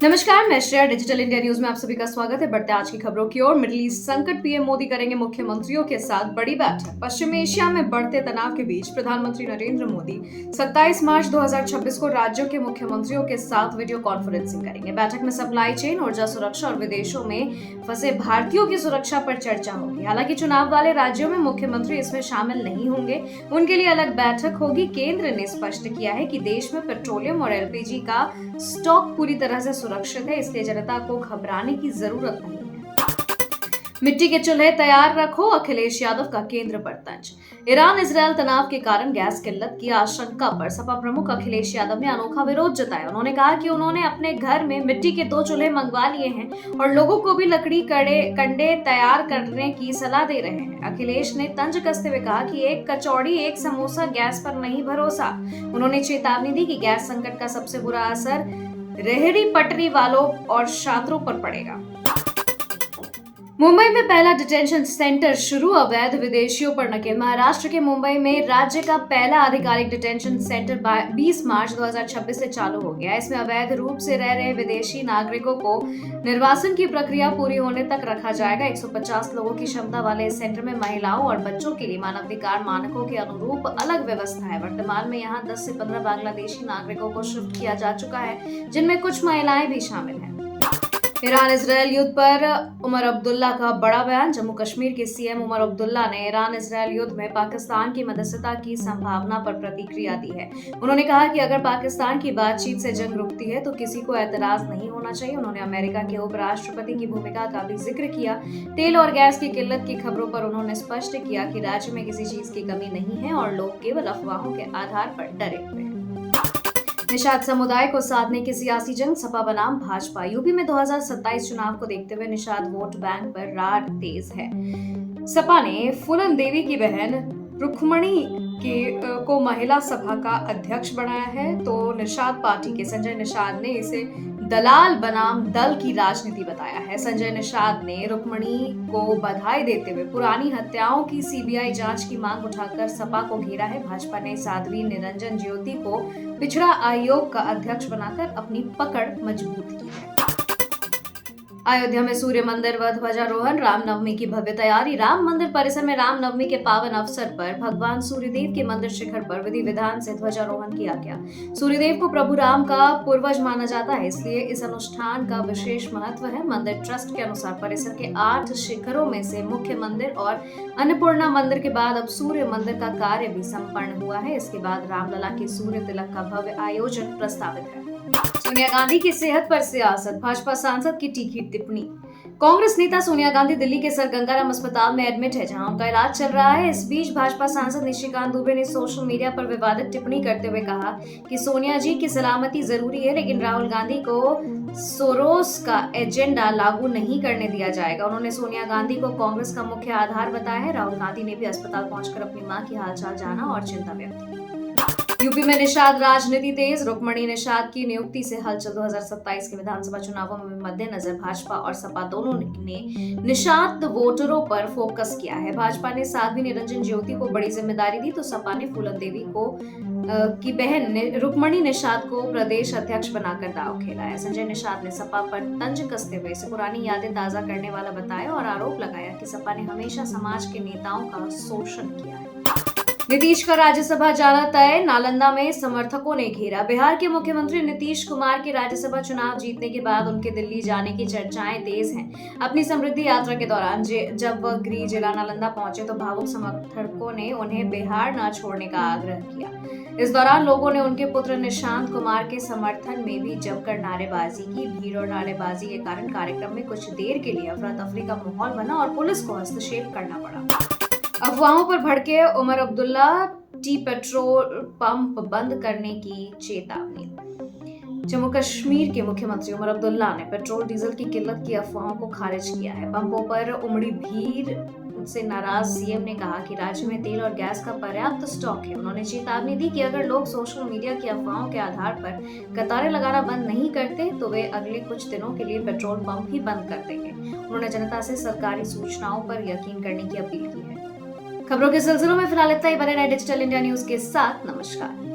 नमस्कार, मैं Shreya. Digital India news में आप सभी का स्वागत है। बढ़ते आज की खबरों की ओर। मिडिल ईस्ट संकट, पीएम मोदी करेंगे मुख्यमंत्रियों के साथ बड़ी बैठक। पश्चिम एशिया में बढ़ते तनाव के बीच प्रधानमंत्री नरेंद्र मोदी 27 मार्च 2026 को राज्यों के मुख्यमंत्रियों के साथ वीडियो कॉन्फ्रेंसिंग करेंगे। बैठक में सप्लाई चेन, ऊर्जा सुरक्षा और विदेशों में फंसे भारतीयों की सुरक्षा पर चर्चा होगी। हालांकि चुनाव वाले राज्यों में मुख्यमंत्री इसमें शामिल नहीं होंगे, उनके लिए अलग बैठक होगी। केंद्र ने स्पष्ट किया है कि देश में पेट्रोलियम और एलपीजी का स्टॉक पूरी तरह से सुरक्षित है, इसलिए जनता को घबराने की जरूरत नहीं है। मिट्टी के चूल्हे तैयार रखो, अखिलेश यादव का केंद्र पर तंज। ईरान इजरायल तनाव के कारण गैस किल्लत की आशंका पर सपा प्रमुख अखिलेश यादव ने अनोखा विरोध जताया। उन्होंने कहा कि उन्होंने अपने घर में मिट्टी के 2 चूल्हे मंगवा लिए हैं और लोगों को भी लकड़ी कंडे तैयार करने की सलाह दे रहे हैं। अखिलेश ने तंज कसते हुए कहा कि एक कचौड़ी एक समोसा गैस पर नहीं भरोसा। उन्होंने चेतावनी दी कि गैस संकट का सबसे बुरा असर रेहड़ी पटरी वालों और छात्रों पर पड़ेगा। मुंबई में पहला डिटेंशन सेंटर शुरू, अवैध विदेशियों पर नकेल। महाराष्ट्र के मुंबई में राज्य का पहला आधिकारिक डिटेंशन सेंटर 20 मार्च 2026 से चालू हो गया। इसमें अवैध रूप से रह रहे विदेशी नागरिकों को निर्वासन की प्रक्रिया पूरी होने तक रखा जाएगा। 150 लोगों की क्षमता वाले इस सेंटर में महिलाओं और बच्चों के लिए मानवाधिकार मानकों के अनुरूप अलग व्यवस्था है। वर्तमान में यहाँ 10 से 15 बांग्लादेशी नागरिकों को शिफ्ट किया जा चुका है, जिनमें कुछ महिलाएं भी शामिल हैं। ईरान इजरायल युद्ध पर उमर अब्दुल्ला का बड़ा बयान। जम्मू कश्मीर के सीएम उमर अब्दुल्ला ने ईरान इजरायल युद्ध में पाकिस्तान की मध्यस्थता की संभावना पर प्रतिक्रिया दी है। उन्होंने कहा कि अगर पाकिस्तान की बातचीत से जंग रुकती है तो किसी को ऐतराज नहीं होना चाहिए। उन्होंने अमेरिका के उपराष्ट्रपति की भूमिका का भी जिक्र किया। तेल और गैस की किल्लत की खबरों पर उन्होंने स्पष्ट किया कि राज्य में किसी चीज की कमी नहीं है और लोग केवल अफवाहों के आधार पर डरे हुए हैं। निषाद समुदाय को साधने की सियासी जंग, सपा बनाम भाजपा। यूपी में 2027 चुनाव को देखते हुए निषाद वोट बैंक पर रार तेज है। सपा ने फूलन देवी की बहन रुक्मणी को महिला सभा का अध्यक्ष बनाया है, तो निषाद पार्टी के संजय निषाद ने इसे दलाल बनाम दल की राजनीति बताया है। संजय निषाद ने रुक्मणी को बधाई देते हुए पुरानी हत्याओं की सीबीआई जांच की मांग उठाकर सपा को घेरा है। भाजपा ने साध्वी निरंजन ज्योति को पिछड़ा आयोग का अध्यक्ष बनाकर अपनी पकड़ मजबूत की है। अयोध्या में सूर्य मंदिर व ध्वजारोहण, रामनवमी की भव्य तैयारी। राम मंदिर परिसर में रामनवमी के पावन अवसर पर भगवान सूर्यदेव के मंदिर शिखर पर विधि विधान से ध्वजारोहण किया गया। सूर्यदेव को प्रभु राम का पूर्वज माना जाता है, इसलिए इस अनुष्ठान का विशेष महत्व है। मंदिर ट्रस्ट के अनुसार परिसर के 8 शिखरों में से मुख्य मंदिर और अन्नपूर्णा मंदिर के बाद अब सूर्य मंदिर का कार्य भी संपन्न हुआ है। इसके बाद रामलला के सूर्य तिलक का भव्य आयोजन प्रस्तावित है। सोनिया गांधी की सेहत पर सियासत, भाजपा सांसद की तीखी टिप्पणी। कांग्रेस नेता सोनिया गांधी दिल्ली के सर गंगाराम अस्पताल में एडमिट है, जहां उनका इलाज चल रहा है। इस बीच भाजपा सांसद निशिकांत दुबे ने सोशल मीडिया पर विवादित टिप्पणी करते हुए कहा कि सोनिया जी की सलामती जरूरी है, लेकिन राहुल गांधी को सोरोस का एजेंडा लागू नहीं करने दिया जाएगा। उन्होंने सोनिया गांधी को कांग्रेस का मुख्य आधार बताया है। राहुल गांधी ने भी अस्पताल पहुंचकर अपनी मां की हालचाल जाना और चिंता व्यक्त की। यूपी में निषाद राजनीति तेज, रुक्मणी निषाद की नियुक्ति से हलचल। 2027 के विधानसभा चुनावों में मद्देनजर भाजपा और सपा दोनों ने निषाद वोटरों पर फोकस किया है। भाजपा ने साध्वी निरंजन ज्योति को बड़ी जिम्मेदारी दी, तो सपा ने फूलन देवी की बहन रुक्मणी निषाद को प्रदेश अध्यक्ष बनाकर दांव खेला है। संजय निषाद ने सपा पर तंज कसते हुए इसे पुरानी यादें ताजा करने वाला बताया और आरोप लगाया कि सपा ने हमेशा समाज के नेताओं का शोषण किया है। नीतीश का राज्यसभा जाना तय, नालंदा में समर्थकों ने घेरा। बिहार के मुख्यमंत्री नीतीश कुमार के राज्यसभा चुनाव जीतने के बाद उनके दिल्ली जाने की चर्चाएं तेज हैं। अपनी समृद्धि यात्रा के दौरान जब वह गृह जिला नालंदा पहुंचे तो भावुक समर्थकों ने उन्हें बिहार न छोड़ने का आग्रह किया। इस दौरान लोगों ने उनके पुत्र निशांत कुमार के समर्थन में भी जमकर नारेबाजी की। भीड़ और नारेबाजी के कारण कार्यक्रम में कुछ देर के लिए अफरा तफरी का माहौल बना और पुलिस को हस्तक्षेप करना पड़ा। अफवाहों पर भड़के उमर अब्दुल्ला, टी पेट्रोल पंप बंद करने की चेतावनी। जम्मू कश्मीर के मुख्यमंत्री उमर अब्दुल्ला ने पेट्रोल डीजल की किल्लत की अफवाहों को खारिज किया है। पंपों पर उमड़ी भीड़ से नाराज सीएम ने कहा कि राज्य में तेल और गैस का पर्याप्त स्टॉक है। उन्होंने चेतावनी दी कि अगर लोग सोशल मीडिया की अफवाहों के आधार पर कतारें लगाना बंद नहीं करते तो वे अगले कुछ दिनों के लिए पेट्रोल पंप ही बंद कर देंगे। उन्होंने जनता से सरकारी सूचनाओं पर यकीन करने की अपील की है। खबरों के सिलसिलों में फिलहाल इतना ही। बने रहे डिजिटल इंडिया न्यूज के साथ। नमस्कार।